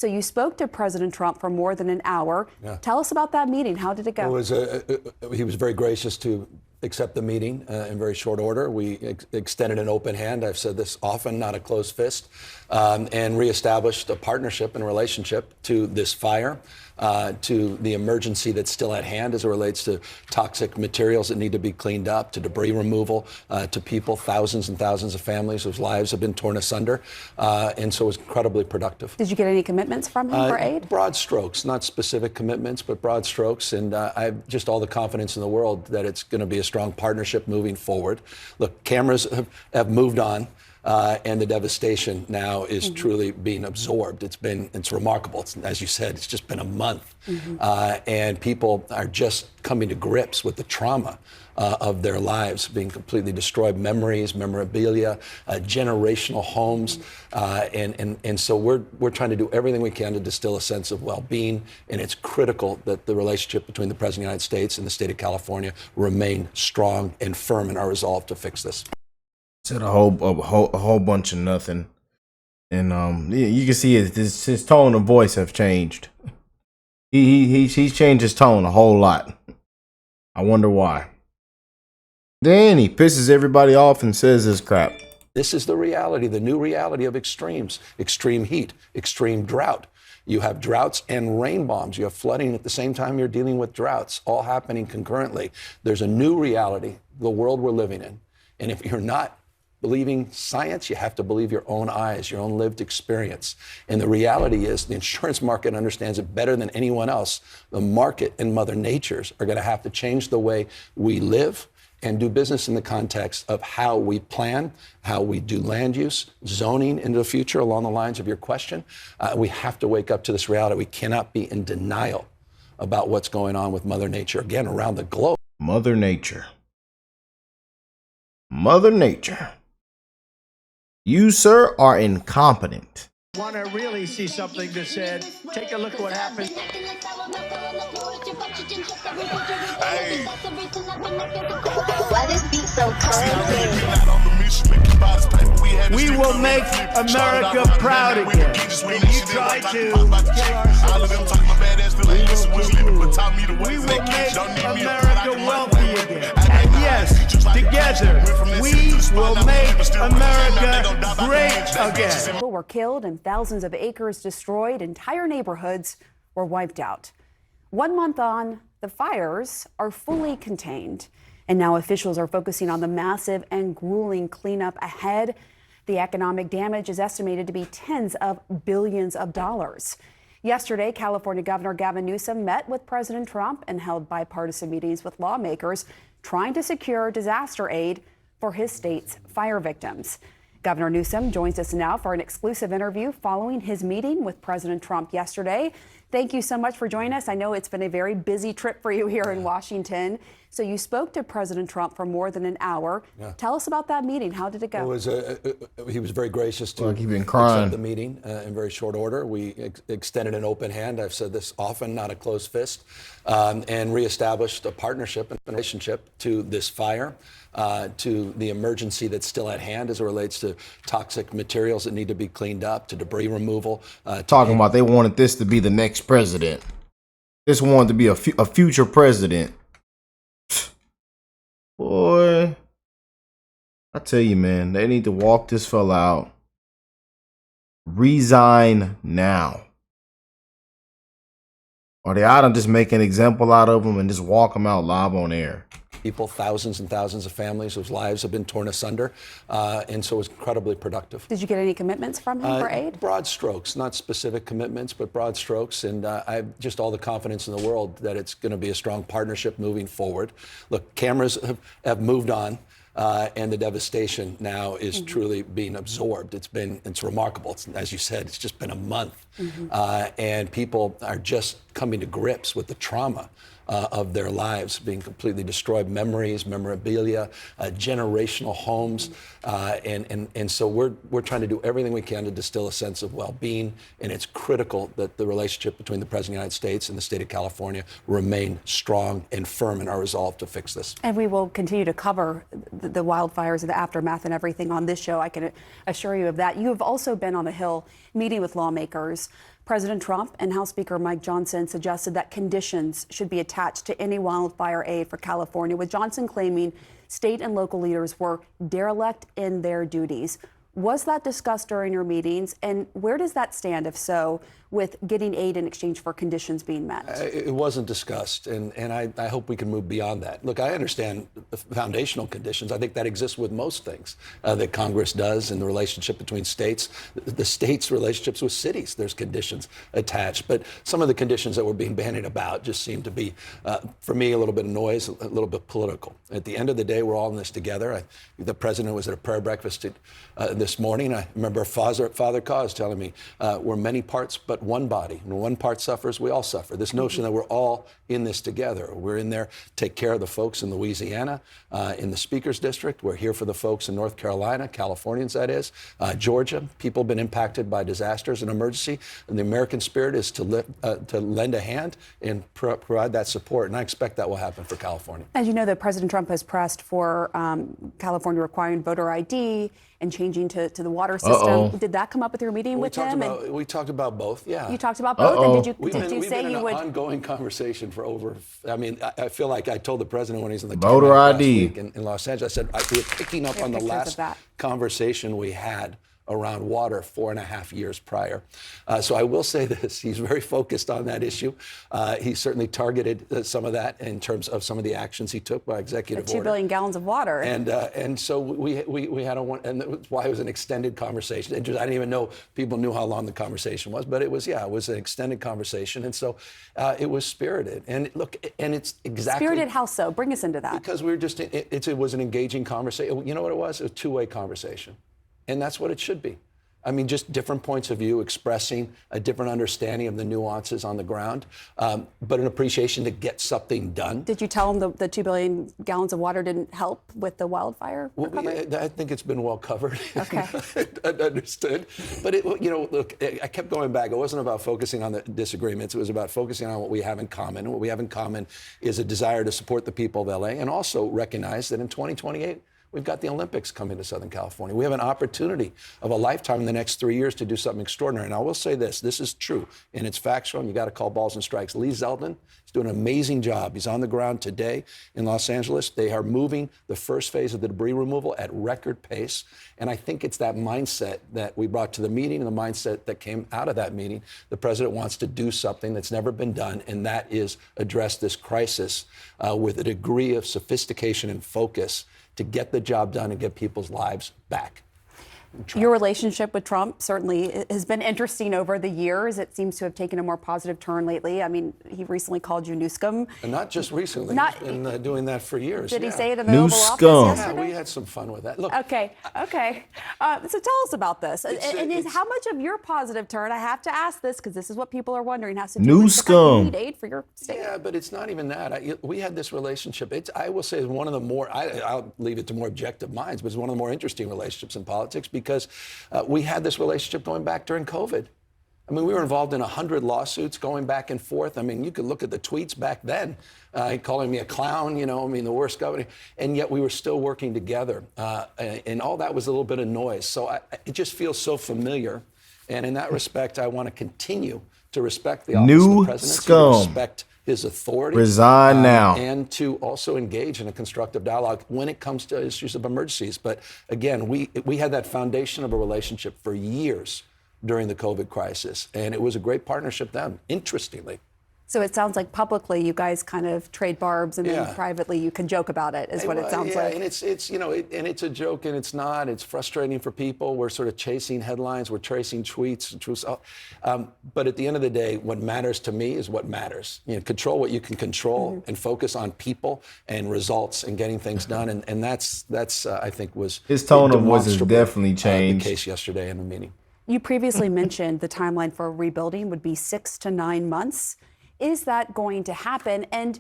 So you spoke to President Trump for more than an hour. Yeah. Tell us about that meeting. How did it go? He was very gracious to accept the meeting in very short order. We extended an open hand. I've said this often, not a closed fist, and reestablished a partnership and relationship to this fire, to the emergency that's still at hand as it relates to toxic materials that need to be cleaned up, to debris removal, to people, thousands and thousands of families whose lives have been torn asunder. And so it was incredibly productive. Did you get any commitments from him for aid? Broad strokes, not specific commitments, but broad strokes. And I have just all the confidence in the world that it's going to be a strong partnership moving forward. Look, cameras have moved on. And the devastation now is truly being absorbed. It's remarkable. As you said, it's just been a month. And people are just coming to grips with the trauma of their lives being completely destroyed, memories, memorabilia, generational homes. And so we're trying to do everything we can to distill a sense of well-being. And it's critical that the relationship between the President of the United States and the state of California remain strong and firm in our resolve to fix this. Said a whole bunch of nothing, and you can see his tone of voice have changed. He's changed his tone a whole lot. I wonder why. Then he pisses everybody off and says this crap. This is the reality, the new reality of extremes: extreme heat, extreme drought. You have droughts and rain bombs. You have flooding at the same time you're dealing with droughts, all happening concurrently. There's a new reality, the world we're living in, and if you're not believing science, you have to believe your own eyes, your own lived experience. And the reality is the insurance market understands it better than anyone else. The market and Mother Nature's are going to have to change the way we live and do business in the context of how we plan, how we do land use, zoning into the future along the lines of your question. We have to wake up to this reality. We cannot be in denial about what's going on with Mother Nature, again, around the globe. Mother Nature. Mother Nature. You, sir, are incompetent. Want to really see something that said, take a look at what happened. Hey. Why this beat so cold? We will make America proud again. When you try to kill our we will make America wealthy again. And yes, together, we will make America great again. People were killed and thousands of acres destroyed. Entire neighborhoods were wiped out. 1 month on, the fires are fully contained. And now officials are focusing on the massive and grueling cleanup ahead. The economic damage is estimated to be tens of billions of dollars. Yesterday, California Governor Gavin Newsom met with President Trump and held bipartisan meetings with lawmakers trying to secure disaster aid for his state's fire victims. Governor Newsom joins us now for an exclusive interview following his meeting with President Trump yesterday. Thank you so much for joining us. I know it's been a very busy trip for you here in Washington. So you spoke to President Trump for more than an hour. Yeah. Tell us about that meeting. How did it go? He was very gracious to accept the meeting in very short order. We extended an open hand. I've said this often, not a closed fist, and reestablished a partnership and relationship to this fire, to the emergency that's still at hand as it relates to toxic materials that need to be cleaned up, to debris removal. Talking about they wanted this to be the next president. This wanted to be a future president. Boy, I tell you, man, they need to walk this fella out. Resign now. Or they ought to just make an example out of him and just walk him out live on air. People, thousands and thousands of families whose lives have been torn asunder, and so it was incredibly productive. Did you get any commitments from him for aid? Broad strokes, not specific commitments, but broad strokes, and I have just all the confidence in the world that it's going to be a strong partnership moving forward. Look, cameras have moved on. And the devastation now is truly being absorbed. It's remarkable. As you said, it's just been a month. And people are just coming to grips with the trauma of their lives being completely destroyed, memories, memorabilia, generational homes. And so we're trying to do everything we can to distill a sense of well-being. And it's critical that the relationship between the President of the United States and the state of California remain strong and firm in our resolve to fix this. And we will continue to cover the wildfires and the aftermath and everything on this show. I can assure you of that. You have also been on the Hill meeting with lawmakers. President Trump and House Speaker Mike Johnson suggested that conditions should be attached to any wildfire aid for California, with Johnson claiming state and local leaders were derelict in their duties. Was that discussed during your meetings, and where does that stand, if so, with getting aid in exchange for conditions being met? It wasn't discussed, and I hope we can move beyond that. Look, I understand the foundational conditions. I think that exists with most things that Congress does in the relationship between states. The states' relationships with cities, there's conditions attached. But some of the conditions that were being bandied about just seem to be, for me, a little bit of noise, a little bit political. At the end of the day, we're all in this together. The president was at a prayer breakfast this morning. I remember Father Cause telling me, we're many parts, but one body. When one part suffers, we all suffer. This notion that we're all in this together. We're in there to take care of the folks in Louisiana, in the Speaker's District. We're here for the folks in North Carolina, Californians, that is, Georgia. People have been impacted by disasters and emergency. And the American spirit is to lend a hand and provide that support. And I expect that will happen for California. As you know, that President Trump has pressed for California requiring voter ID and changing to the water system. Did that come up with your meeting with him? We talked about both, yeah. You talked about both, and We've been in an would? ongoing conversation for over, I feel like I told the president when he's in the voter last ID week in Los Angeles, I said, we're picking up on the last conversation we had around water 4.5 years prior. So I will say this, he's very focused on that issue. He certainly targeted some of that in terms of some of the actions he took by executive order. 2 billion gallons of water. And so we had and that's why it was an extended conversation. I didn't even know people knew how long the conversation was, but it was an extended conversation. And so it was spirited. And look, and it's exactly. Spirited how so? Bring us into that. Because we were just, it was an engaging conversation. You know what it was? It was a two-way conversation. And that's what it should be. I mean, just different points of view, expressing a different understanding of the nuances on the ground, but an appreciation to get something done. Did you tell him the 2 billion gallons of water didn't help with the wildfire recovery? I think it's been well covered. Okay. Understood. But, look, I kept going back. It wasn't about focusing on the disagreements. It was about focusing on what we have in common. And what we have in common is a desire to support the people of L.A. and also recognize that in 2028, we've got the Olympics coming to Southern California. We have an opportunity of a lifetime in the next 3 years to do something extraordinary. And I will say this is true, and it's factual, and you got to call balls and strikes. Lee Zeldin is doing an amazing job. He's on the ground today in Los Angeles. They are moving the first phase of the debris removal at record pace. And I think it's that mindset that we brought to the meeting and the mindset that came out of that meeting. The president wants to do something that's never been done, and that is address this crisis with a degree of sophistication and focus to get the job done and get people's lives back. Your relationship with Trump certainly has been interesting over the years. It seems to have taken a more positive turn lately. I mean, he recently called you Newscom. And not just recently. He's been doing that for years. Did he say it in the Oval Office yesterday? Yeah, we had some fun with that. Look. Okay. So tell us about this. How much of your positive turn, I have to ask this because this is what people are wondering, has to do with the fact you need aid for your state. Yeah, but it's not even that. We had this relationship. I will say, it's one of the more, I'll leave it to more objective minds, but it's one of the more interesting relationships in politics because we had this relationship going back during COVID. I mean, we were involved in 100 lawsuits going back and forth. I mean, you could look at the tweets back then, calling me a clown, the worst governor. And yet we were still working together. And all that was a little bit of noise. So it just feels so familiar. And in that respect, I want to continue to respect the office of the presidency, to respect his authority. Resign now. And to also engage in a constructive dialogue when it comes to issues of emergencies. But again, we had that foundation of a relationship for years during the COVID crisis. And it was a great partnership then, interestingly. So it sounds like publicly you guys kind of trade barbs, and then privately you can joke about it, is what it sounds like. And it's and it's a joke, and it's not. It's frustrating for people. We're sort of chasing headlines. We're chasing tweets. But at the end of the day, what matters to me is what matters. Control what you can control, and focus on people and results and getting things done. And that's I think was his tone of voice has definitely changed. The case yesterday in the meeting. You previously mentioned the timeline for rebuilding would be 6 to 9 months. Is that going to happen? And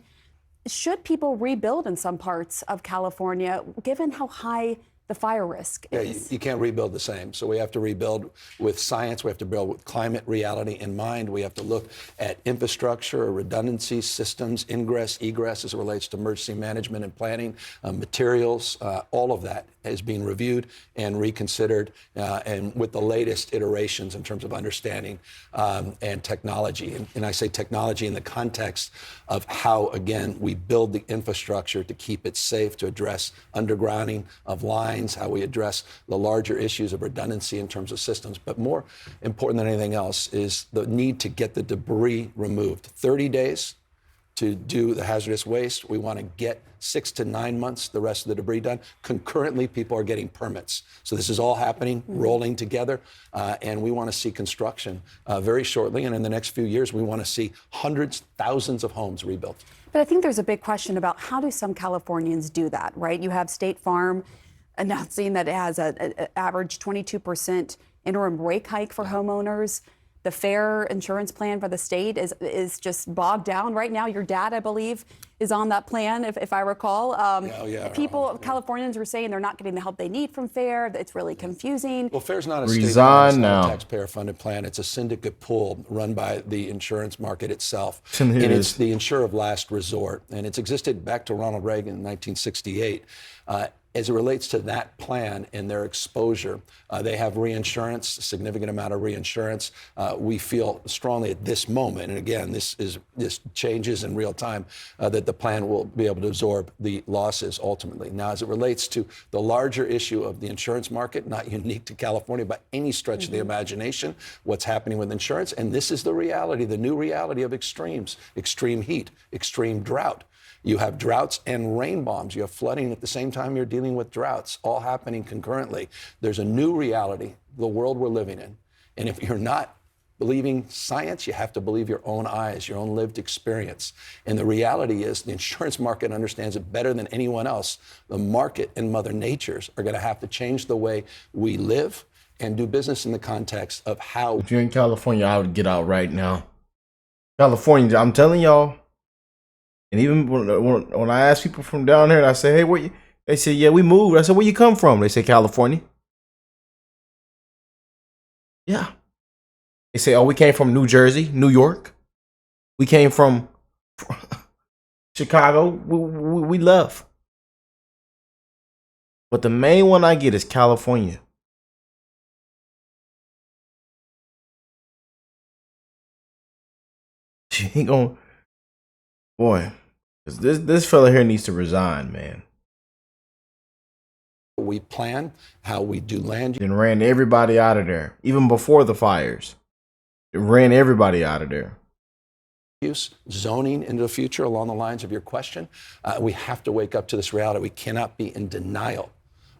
should people rebuild in some parts of California, given how high the fire risk is? Yeah, you can't rebuild the same. So we have to rebuild with science. We have to build with climate reality in mind. We have to look at infrastructure, redundancy, systems, ingress, egress as it relates to emergency management and planning, materials, all of that. is being reviewed and reconsidered, and with the latest iterations in terms of understanding and technology. And I say technology in the context of how, again, we build the infrastructure to keep it safe, to address undergrounding of lines, how we address the larger issues of redundancy in terms of systems. But more important than anything else is the need to get the debris removed. 30 days to do the hazardous waste. We want to get 6 to 9 months, the rest of the debris done. Concurrently, people are getting permits. So this is all happening, rolling together, and we want to see construction very shortly. And in the next few years, we want to see hundreds, thousands of homes rebuilt. But I think there's a big question about how do some Californians do that, right? You have State Farm announcing that it has an average 22% interim rate hike for homeowners. The fair insurance plan for the state is just bogged down right now. Your dad, I believe, is on that plan, if I recall. Californians were saying they're not getting the help they need from FAIR. It's really confusing. Well, FAIR's not a taxpayer-funded plan. It's a syndicate pool run by the insurance market itself. And it's the insurer of last resort. And it's existed back to Ronald Reagan in 1968. As it relates to that plan and their exposure, they have reinsurance, a significant amount of reinsurance. We feel strongly at this moment, and again, this changes in real time, that the plan will be able to absorb the losses ultimately. Now, as it relates to the larger issue of the insurance market, not unique to California by any stretch of the imagination, what's happening with insurance, and this is the reality, the new reality of extremes, extreme heat, extreme drought. You have droughts and rain bombs. You have flooding at the same time you're dealing with droughts, all happening concurrently. There's a new reality, the world we're living in. And if you're not believing science, you have to believe your own eyes, your own lived experience. And the reality is the insurance market understands it better than anyone else. The market and Mother Nature's are going to have to change the way we live and do business in the context of how. If you're in California, I would get out right now. California, I'm telling y'all. And even when I ask people from down here, and I say, hey, where you? They say, yeah, we moved. I said, where you come from? They say, California. Yeah. They say, oh, we came from New Jersey, New York. We came from Chicago. We love. But the main one I get is California. She ain't gonna. Boy, this fella here needs to resign, man. We plan, how we do land. And ran everybody out of there, even before the fires. It ran everybody out of there. Use zoning into the future along the lines of your question. We have to wake up to this reality. We cannot be in denial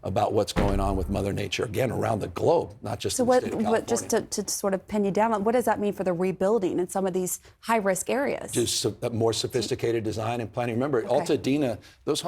about what's going on with Mother Nature, again, around the globe, not just in the state of California. But just to sort of pin you down, what does that mean for the rebuilding in some of these high-risk areas? Just more sophisticated design and planning. Remember, Altadena,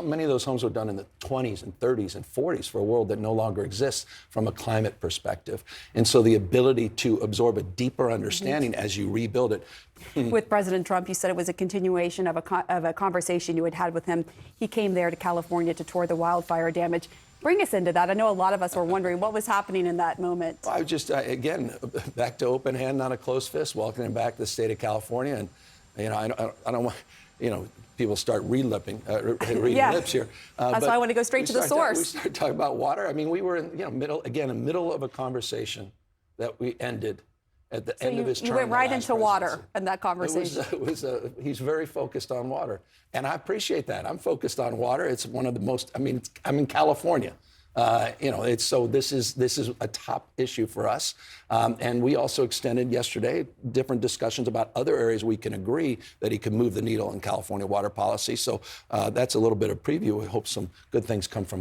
many of those homes were done in the 20s and 30s and 40s for a world that no longer exists from a climate perspective. And so the ability to absorb a deeper understanding as you rebuild it. With President Trump, you said it was a continuation of a conversation you had had with him. He came there to California to tour the wildfire damage. Bring us into that. I know a lot of us were wondering what was happening in that moment. I just, again, back to open hand, not a closed fist, welcoming back to the state of California. And, I don't want, people start reading lips here. That's why I want to go straight to the source. We started talking about water. I mean, we were in, middle of a conversation that we ended at the end of his term. You went right into water in that conversation. He's very focused on water. And I appreciate that. I'm focused on water. It's one of the most, I'm in California. This is a top issue for us. And we also extended yesterday different discussions about other areas we can agree that he could move the needle in California water policy. So that's a little bit of preview. We hope some good things come from that.